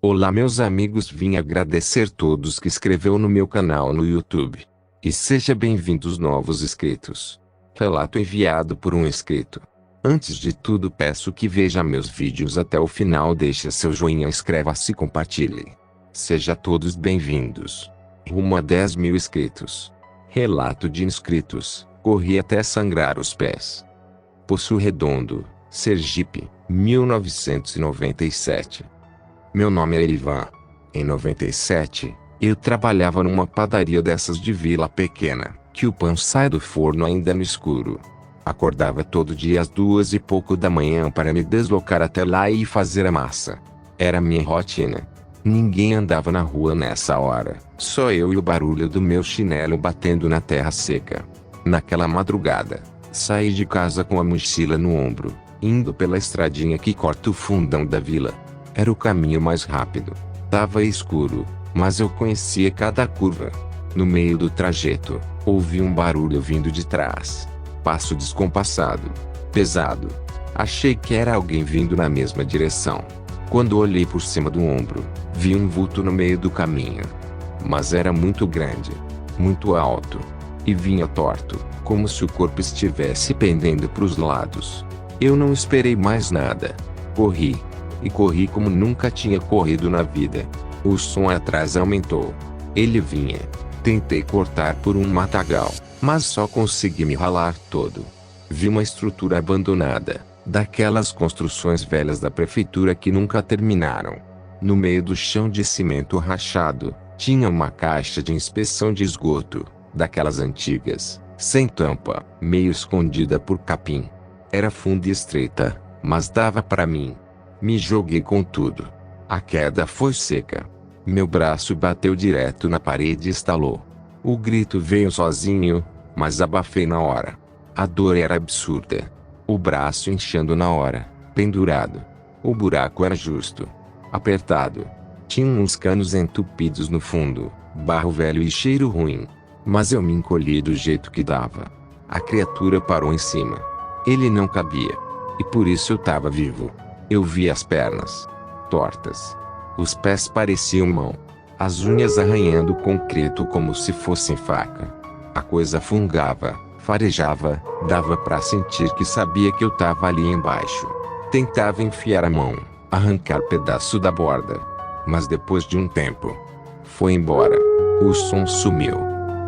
Olá meus amigos, vim agradecer todos que inscreveu no meu canal no YouTube. E seja bem-vindos novos inscritos. Relato enviado por um inscrito. Antes de tudo peço que veja meus vídeos até o final, deixe seu joinha, inscreva-se e compartilhe. Seja todos bem-vindos. Rumo a 10 mil inscritos. Relato de inscritos, corri até sangrar os pés. Poço Redondo, Sergipe, 1997. Meu nome é Ivan. Em 97, eu trabalhava numa padaria dessas de vila pequena, que o pão sai do forno ainda no escuro. Acordava todo dia às 2 e pouco da manhã para me deslocar até lá e fazer a massa. Era minha rotina. Ninguém andava na rua nessa hora, só eu e o barulho do meu chinelo batendo na terra seca. Naquela madrugada, saí de casa com a mochila no ombro, indo pela estradinha que corta o fundão da vila. Era o caminho mais rápido. Tava escuro, mas eu conhecia cada curva. No meio do trajeto, ouvi um barulho vindo de trás. Passo descompassado, pesado. Achei que era alguém vindo na mesma direção. Quando olhei por cima do ombro, vi um vulto no meio do caminho. Mas era muito grande, muito alto, e vinha torto, como se o corpo estivesse pendendo para os lados. Eu não esperei mais nada. Corri. E corri como nunca tinha corrido na vida. O som atrás aumentou. Ele vinha. Tentei cortar por um matagal, mas só consegui me ralar todo. Vi uma estrutura abandonada, daquelas construções velhas da prefeitura que nunca terminaram. No meio do chão de cimento rachado, tinha uma caixa de inspeção de esgoto, daquelas antigas, sem tampa, meio escondida por capim. Era funda e estreita, mas dava para mim. Me joguei com tudo. A queda foi seca. Meu braço bateu direto na parede e estalou. O grito veio sozinho, mas abafei na hora. A dor era absurda. O braço inchando na hora, pendurado. O buraco era justo. Apertado. Tinha uns canos entupidos no fundo, barro velho e cheiro ruim. Mas eu me encolhi do jeito que dava. A criatura parou em cima. Ele não cabia. E por isso eu tava vivo. Eu vi as pernas tortas. Os pés pareciam mão. As unhas arranhando o concreto como se fossem faca. A coisa fungava, farejava, dava pra sentir que sabia que eu tava ali embaixo. Tentava enfiar a mão, arrancar pedaço da borda. Mas depois de um tempo, foi embora. O som sumiu.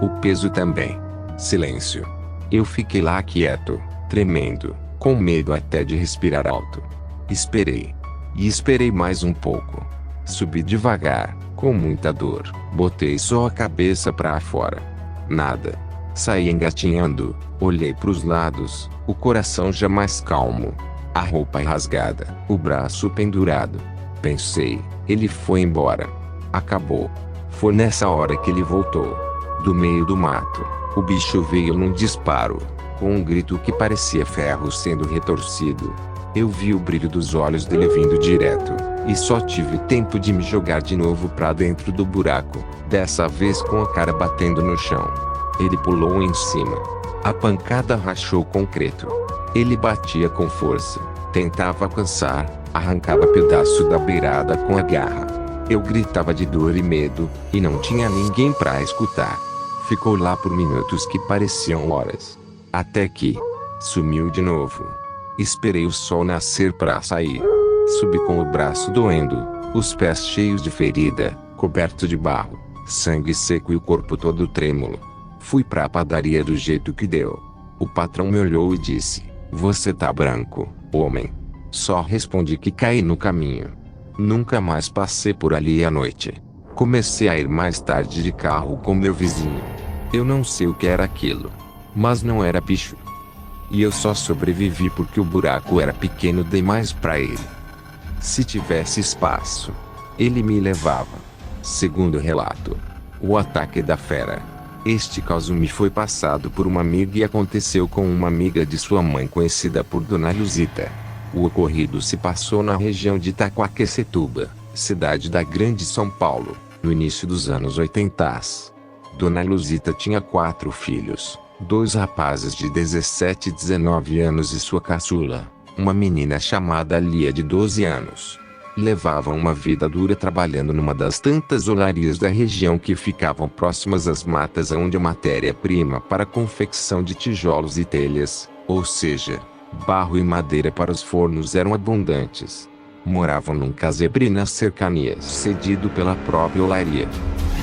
O peso também. Silêncio. Eu fiquei lá quieto, tremendo, com medo até de respirar alto. Esperei. E esperei mais um pouco. Subi devagar, com muita dor. Botei só a cabeça pra fora. Nada. Saí engatinhando, olhei pros lados, o coração já mais calmo. A roupa rasgada, o braço pendurado. Pensei, ele foi embora. Acabou. Foi nessa hora que ele voltou. Do meio do mato, o bicho veio num disparo, com um grito que parecia ferro sendo retorcido. Eu vi o brilho dos olhos dele vindo direto, e só tive tempo de me jogar de novo pra dentro do buraco, dessa vez com a cara batendo no chão. Ele pulou em cima. A pancada rachou o concreto. Ele batia com força, tentava alcançar, arrancava pedaço da beirada com a garra. Eu gritava de dor e medo, e não tinha ninguém pra escutar. Ficou lá por minutos que pareciam horas. Até que sumiu de novo. Esperei o sol nascer pra sair. Subi com o braço doendo, os pés cheios de ferida, coberto de barro, sangue seco e o corpo todo trêmulo. Fui pra padaria do jeito que deu. O patrão me olhou e disse: "Você tá branco, homem." Só respondi que caí no caminho. Nunca mais passei por ali à noite. Comecei a ir mais tarde de carro com meu vizinho. Eu não sei o que era aquilo, mas não era bicho. E eu só sobrevivi porque o buraco era pequeno demais pra ele. Se tivesse espaço, ele me levava. Segundo o relato, o ataque da fera. Este caso me foi passado por uma amiga e aconteceu com uma amiga de sua mãe conhecida por Dona Luzita. O ocorrido se passou na região de Itaquaquecetuba, cidade da Grande São Paulo, no início dos anos 80. Dona Luzita tinha 4 filhos. 2 rapazes de 17 e 19 anos e sua caçula, uma menina chamada Lia de 12 anos. Levavam uma vida dura trabalhando numa das tantas olarias da região que ficavam próximas às matas onde a matéria-prima para a confecção de tijolos e telhas, ou seja, barro e madeira para os fornos eram abundantes. Moravam num casebre nas cercanias cedido pela própria olaria.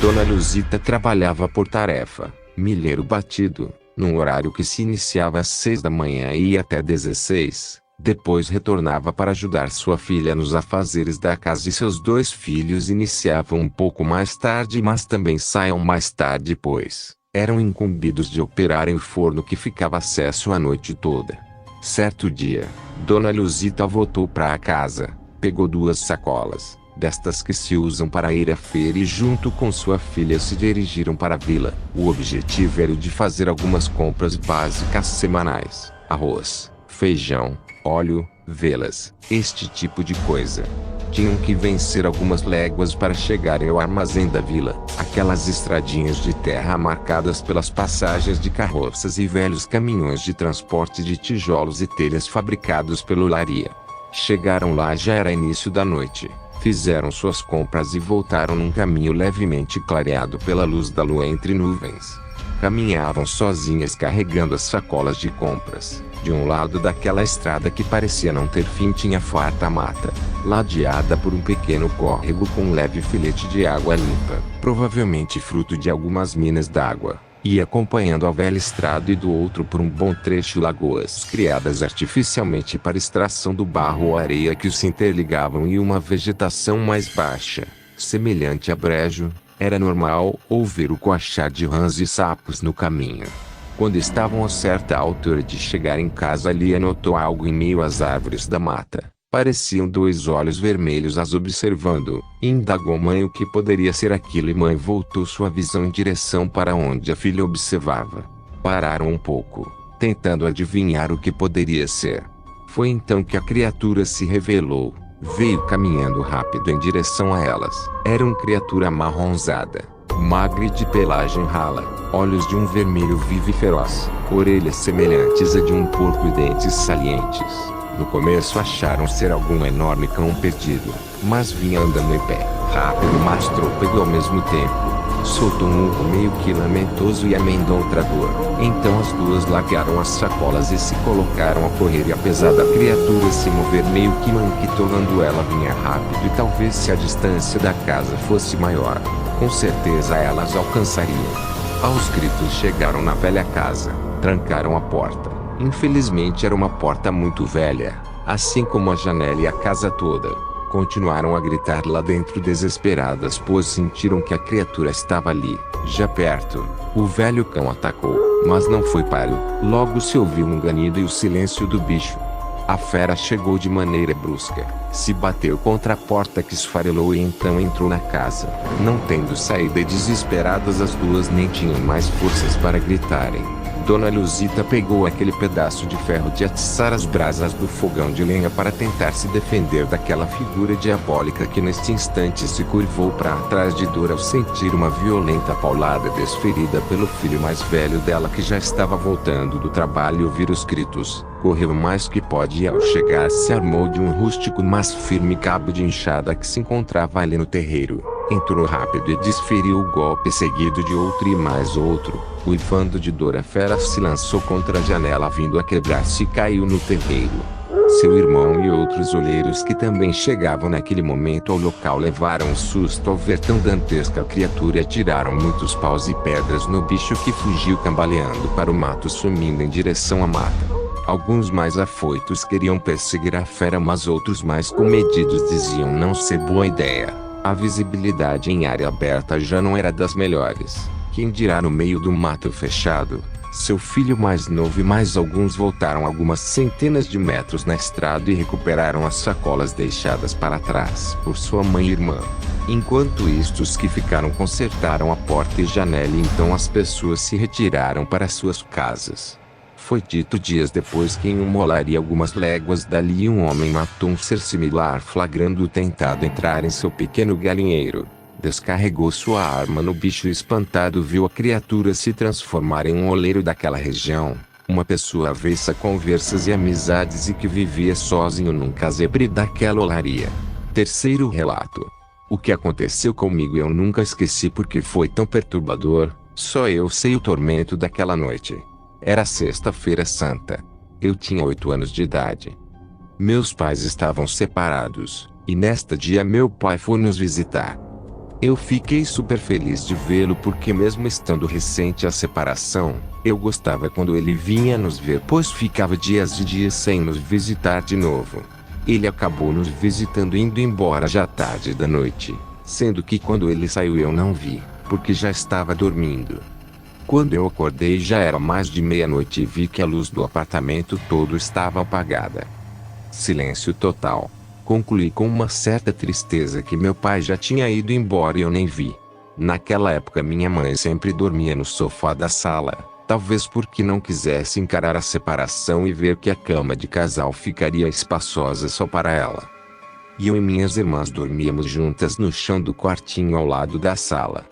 Dona Luzita trabalhava por tarefa, milheiro batido, num horário que se iniciava às 6 da manhã e ia até 16. Depois retornava para ajudar sua filha nos afazeres da casa e seus 2 filhos iniciavam um pouco mais tarde, mas também saíam mais tarde, pois eram incumbidos de operarem o forno que ficava acesso a noite toda. Certo dia, Dona Luzita voltou para a casa, pegou 2 sacolas, destas que se usam para ir à feira, e junto com sua filha se dirigiram para a vila. O objetivo era o de fazer algumas compras básicas semanais: arroz, feijão, óleo, velas, este tipo de coisa. Tinham que vencer algumas léguas para chegarem ao armazém da vila, aquelas estradinhas de terra marcadas pelas passagens de carroças e velhos caminhões de transporte de tijolos e telhas fabricados pela olaria. Chegaram lá, já era início da noite, fizeram suas compras e voltaram num caminho levemente clareado pela luz da lua entre nuvens. Caminhavam sozinhas carregando as sacolas de compras. De um lado daquela estrada que parecia não ter fim tinha farta mata, ladeada por um pequeno córrego com um leve filete de água limpa, provavelmente fruto de algumas minas d'água, e acompanhando a velha estrada, e do outro por um bom trecho lagoas criadas artificialmente para extração do barro ou areia que se interligavam, e uma vegetação mais baixa, semelhante a brejo. Era normal ouvir o coachar de rãs e sapos no caminho. Quando estavam a certa altura de chegar em casa, Lia notou algo em meio às árvores da mata. Pareciam 2 olhos vermelhos as observando. Indagou mãe o que poderia ser aquilo, e mãe voltou sua visão em direção para onde a filha observava. Pararam um pouco, tentando adivinhar o que poderia ser. Foi então que a criatura se revelou. Veio caminhando rápido em direção a elas. Era uma criatura amarronzada, magra e de pelagem rala, olhos de um vermelho vivo e feroz, orelhas semelhantes a de um porco e dentes salientes. No começo acharam ser algum enorme cão perdido, mas vinha andando em pé, rápido mas trôpego ao mesmo tempo. Soltou um urro meio que lamentoso e amendou o trator. Então as 2 largaram as sacolas e se colocaram a correr, e apesar da criatura se mover meio que manquitolando, ela vinha rápido, e talvez se a distância da casa fosse maior, com certeza elas alcançariam. Aos gritos chegaram na velha casa, trancaram a porta. Infelizmente era uma porta muito velha, assim como a janela e a casa toda. Continuaram a gritar lá dentro desesperadas, pois sentiram que a criatura estava ali, já perto. O velho cão atacou, mas não foi páreo. Logo se ouviu um ganido e o silêncio do bicho. A fera chegou de maneira brusca, se bateu contra a porta que esfarelou e então entrou na casa. Não tendo saída e desesperadas, as 2 nem tinham mais forças para gritarem. Dona Luzita pegou aquele pedaço de ferro de atiçar as brasas do fogão de lenha para tentar se defender daquela figura diabólica que neste instante se curvou para trás de dor ao sentir uma violenta paulada desferida pelo filho mais velho dela, que já estava voltando do trabalho e ouvir os gritos. Correu o mais que pôde e ao chegar se armou de um rústico mas firme cabo de enxada que se encontrava ali no terreiro. Entrou rápido e desferiu o golpe, seguido de outro e mais outro. Uivando de dor, a fera se lançou contra a janela, vindo a quebrar-se, e caiu no terreiro. Seu irmão e outros olheiros que também chegavam naquele momento ao local levaram um susto ao ver tão dantesca criatura e atiraram muitos paus e pedras no bicho, que fugiu cambaleando para o mato, sumindo em direção à mata. Alguns mais afoitos queriam perseguir a fera, mas outros mais comedidos diziam não ser boa ideia. A visibilidade em área aberta já não era das melhores, quem dirá no meio do mato fechado. Seu filho mais novo e mais alguns voltaram algumas centenas de metros na estrada e recuperaram as sacolas deixadas para trás por sua mãe e irmã. Enquanto isto, os que ficaram consertaram a porta e janela, e então as pessoas se retiraram para suas casas. Foi dito dias depois que em uma olaria algumas léguas dali um homem matou um ser similar, flagrando-o tentado entrar em seu pequeno galinheiro. Descarregou sua arma no bicho e, espantado, viu a criatura se transformar em um oleiro daquela região. Uma pessoa avessa a conversas e amizades e que vivia sozinho num casebre daquela olaria. Terceiro relato. O que aconteceu comigo eu nunca esqueci porque foi tão perturbador, só eu sei o tormento daquela noite. Era sexta-feira santa. Eu tinha 8 anos de idade. Meus pais estavam separados, e nesta dia meu pai foi nos visitar. Eu fiquei super feliz de vê-lo porque mesmo estando recente a separação, eu gostava quando ele vinha nos ver pois ficava dias e dias sem nos visitar de novo. Ele acabou nos visitando indo embora já tarde da noite, sendo que quando ele saiu eu não vi, porque já estava dormindo. Quando eu acordei já era mais de meia-noite e vi que a luz do apartamento todo estava apagada. Silêncio total. Concluí com uma certa tristeza que meu pai já tinha ido embora e eu nem vi. Naquela época minha mãe sempre dormia no sofá da sala, talvez porque não quisesse encarar a separação e ver que a cama de casal ficaria espaçosa só para ela. E eu e minhas irmãs dormíamos juntas no chão do quartinho ao lado da sala.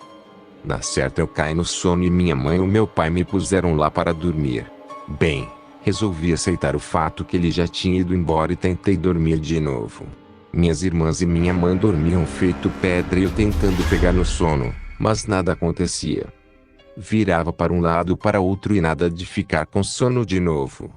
Na certa eu caí no sono e minha mãe e meu pai me puseram lá para dormir. Bem, resolvi aceitar o fato que ele já tinha ido embora e tentei dormir de novo. Minhas irmãs e minha mãe dormiam feito pedra e eu tentando pegar no sono, mas nada acontecia. Virava para um lado para outro e nada de ficar com sono de novo.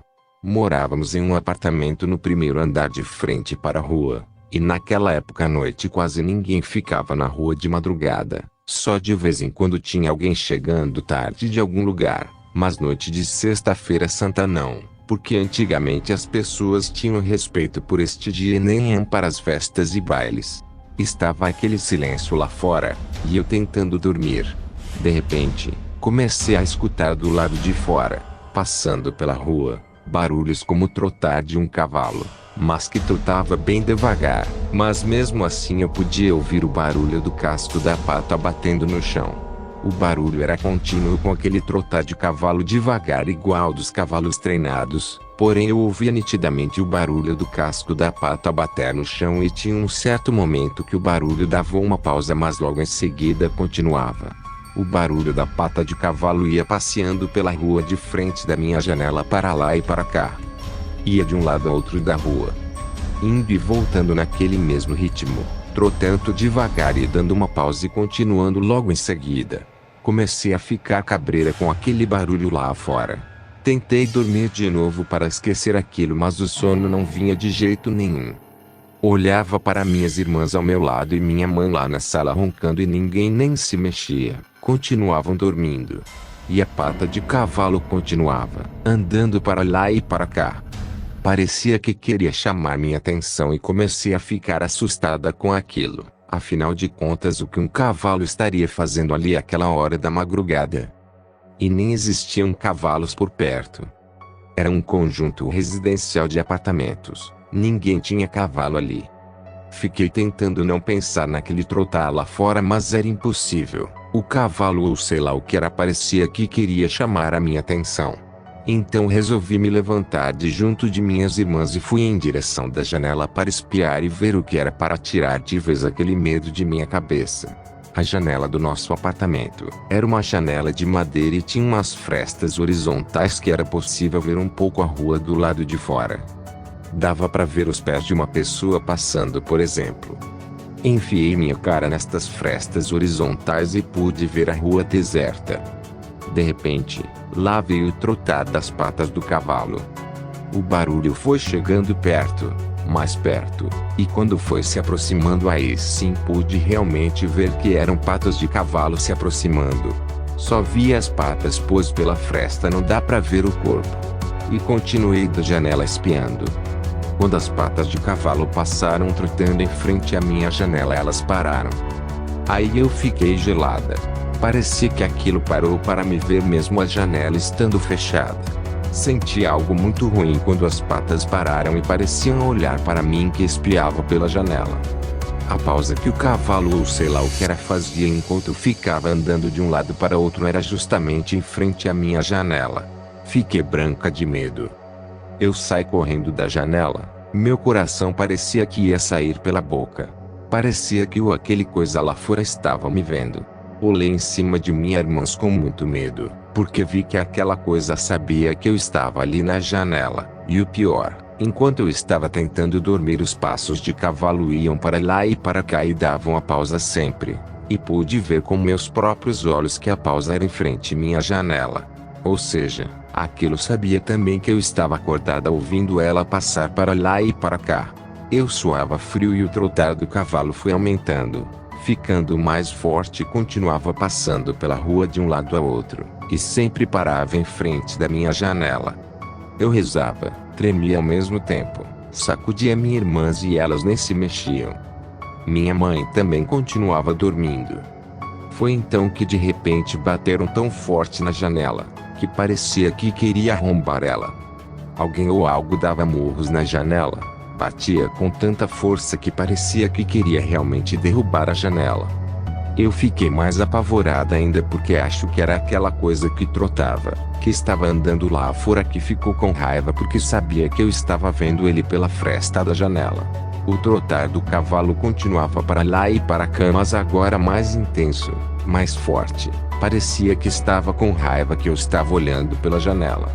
Morávamos em um apartamento no primeiro andar de frente para a rua, e naquela época à noite quase ninguém ficava na rua de madrugada, só de vez em quando tinha alguém chegando tarde de algum lugar. Mas noite de sexta-feira santa não, porque antigamente as pessoas tinham respeito por este dia e nem iam para as festas e bailes. Estava aquele silêncio lá fora, e eu tentando dormir. De repente, comecei a escutar do lado de fora, passando pela rua, barulhos como o trotar de um cavalo, mas que trotava bem devagar, mas mesmo assim eu podia ouvir o barulho do casco da pata batendo no chão. O barulho era contínuo com aquele trotar de cavalo devagar igual dos cavalos treinados, porém eu ouvia nitidamente o barulho do casco da pata bater no chão e tinha um certo momento que o barulho dava uma pausa mas logo em seguida continuava. O barulho da pata de cavalo ia passeando pela rua de frente da minha janela para lá e para cá. Ia de um lado a outro da rua, indo e voltando naquele mesmo ritmo, trotando devagar e dando uma pausa e continuando logo em seguida. Comecei a ficar cabreira com aquele barulho lá fora. Tentei dormir de novo para esquecer aquilo mas o sono não vinha de jeito nenhum. Olhava para minhas irmãs ao meu lado e minha mãe lá na sala roncando e ninguém nem se mexia, continuavam dormindo. E a pata de cavalo continuava, andando para lá e para cá. Parecia que queria chamar minha atenção e comecei a ficar assustada com aquilo. Afinal de contas o que um cavalo estaria fazendo ali àquela hora da madrugada? E nem existiam cavalos por perto. Era um conjunto residencial de apartamentos, ninguém tinha cavalo ali. Fiquei tentando não pensar naquele trotar lá fora mas era impossível. O cavalo ou sei lá o que era parecia que queria chamar a minha atenção. Então resolvi me levantar de junto de minhas irmãs e fui em direção da janela para espiar e ver o que era para tirar de vez aquele medo de minha cabeça. A janela do nosso apartamento era uma janela de madeira e tinha umas frestas horizontais que era possível ver um pouco a rua do lado de fora. Dava para ver os pés de uma pessoa passando, por exemplo. Enfiei minha cara nestas frestas horizontais e pude ver a rua deserta. De repente, lá veio o trotar das patas do cavalo. O barulho foi chegando perto, mais perto, e quando foi se aproximando aí sim pude realmente ver que eram patas de cavalo se aproximando. Só via as patas pois pela fresta não dá pra ver o corpo. E continuei da janela espiando. Quando as patas de cavalo passaram trotando em frente à minha janela elas pararam. Aí eu fiquei gelada. Parecia que aquilo parou para me ver mesmo a janela estando fechada. Senti algo muito ruim quando as patas pararam e pareciam olhar para mim que espiava pela janela. A pausa que o cavalo ou sei lá o que era fazia enquanto ficava andando de um lado para outro era justamente em frente à minha janela. Fiquei branca de medo. Eu saí correndo da janela, meu coração parecia que ia sair pela boca. Parecia que aquele coisa lá fora estava me vendo. Olhei em cima de minhas irmãs com muito medo, porque vi que aquela coisa sabia que eu estava ali na janela, e o pior, Enquanto eu estava tentando dormir, os passos de cavalo iam para lá e para cá e davam a pausa sempre. E pude ver com meus próprios olhos que a pausa era em frente à minha janela. Ou seja, aquilo sabia também que eu estava acordada ouvindo ela passar para lá e para cá. Eu suava frio e o trotar do cavalo foi aumentando, ficando mais forte e continuava passando pela rua de um lado a outro, e sempre parava em frente da minha janela. Eu rezava, tremia ao mesmo tempo, sacudia minhas irmãs e elas nem se mexiam. Minha mãe também continuava dormindo. Foi então que de repente bateram tão forte na janela, que parecia que queria arrombar ela. Alguém ou algo dava murros na janela, batia com tanta força que parecia que queria realmente derrubar a janela. Eu fiquei mais apavorada ainda porque acho que era aquela coisa que trotava, que estava andando lá fora, que ficou com raiva porque sabia que eu estava vendo ele pela fresta da janela. O trotar do cavalo continuava para lá e para cá, mas agora mais intenso, mais forte. Parecia que estava com raiva que eu estava olhando pela janela.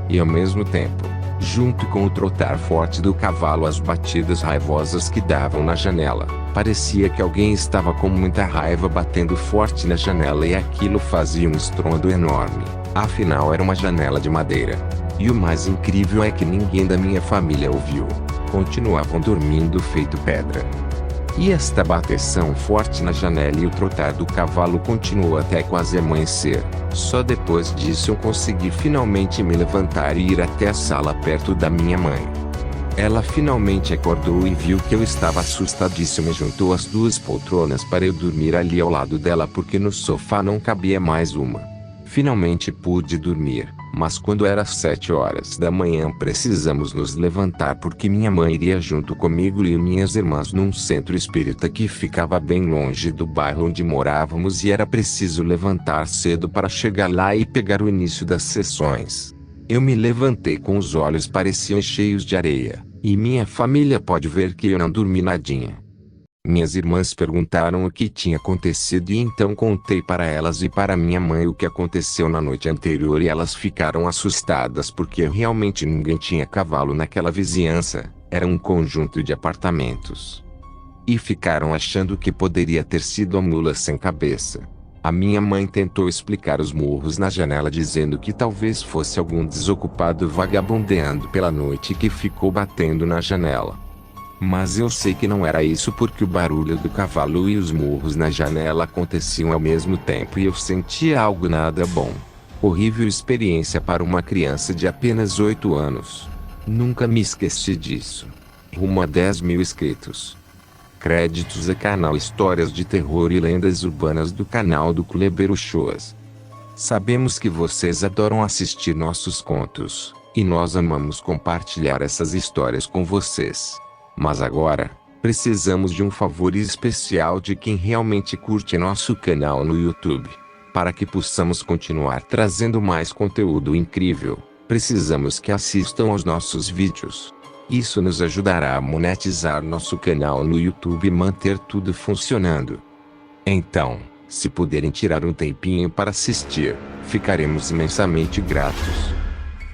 E ao mesmo tempo, junto com o trotar forte do cavalo, as batidas raivosas que davam na janela, parecia que alguém estava com muita raiva batendo forte na janela, e aquilo fazia um estrondo enorme. Afinal era uma janela de madeira. E o mais incrível é que ninguém da minha família ouviu. Continuavam dormindo feito pedra. E esta bateção forte na janela e o trotar do cavalo continuou até quase amanhecer. Só depois disso eu consegui finalmente me levantar e ir até a sala perto da minha mãe. Ela finalmente acordou e viu que eu estava assustadíssimo e juntou as duas poltronas para eu dormir ali ao lado dela, porque no sofá não cabia mais uma. Finalmente pude dormir, mas quando era 7 horas da manhã precisamos nos levantar porque minha mãe iria junto comigo e minhas irmãs num centro espírita que ficava bem longe do bairro onde morávamos, e era preciso levantar cedo para chegar lá e pegar o início das sessões. Eu me levantei com os olhos pareciam cheios de areia, e minha família pode ver que eu não dormi nadinha. Minhas irmãs perguntaram o que tinha acontecido e então contei para elas e para minha mãe o que aconteceu na noite anterior, e elas ficaram assustadas porque realmente ninguém tinha cavalo naquela vizinhança, era um conjunto de apartamentos. E ficaram achando que poderia ter sido a mula sem cabeça. A minha mãe tentou explicar os murros na janela dizendo que talvez fosse algum desocupado vagabundeando pela noite que ficou batendo na janela. Mas eu sei que não era isso porque o barulho do cavalo e os murros na janela aconteciam ao mesmo tempo e eu sentia algo nada bom. Horrível experiência para uma criança de apenas 8 anos. Nunca me esqueci disso. Rumo a 10.000 inscritos. Créditos a canal Histórias de Terror e Lendas Urbanas do canal do Kleber Uchoas. Sabemos que vocês adoram assistir nossos contos, e nós amamos compartilhar essas histórias com vocês. Mas agora, precisamos de um favor especial de quem realmente curte nosso canal no YouTube. Para que possamos continuar trazendo mais conteúdo incrível, precisamos que assistam aos nossos vídeos. Isso nos ajudará a monetizar nosso canal no YouTube e manter tudo funcionando. Então, se puderem tirar um tempinho para assistir, ficaremos imensamente gratos.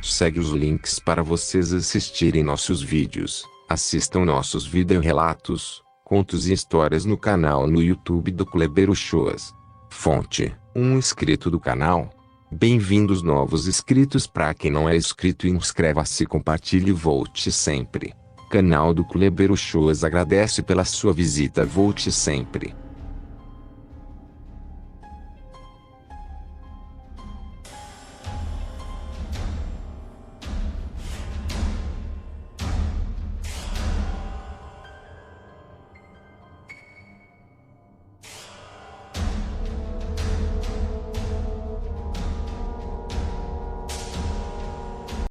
Segue os links para vocês assistirem nossos vídeos. Assistam nossos vídeo-relatos, contos e histórias no canal no YouTube do Kleber Uchoas. Fonte: um inscrito do canal. Bem-vindos novos inscritos. Para quem não é inscrito, inscreva-se, compartilhe e volte sempre. Canal do Kleber Uchoas agradece pela sua visita. Volte sempre.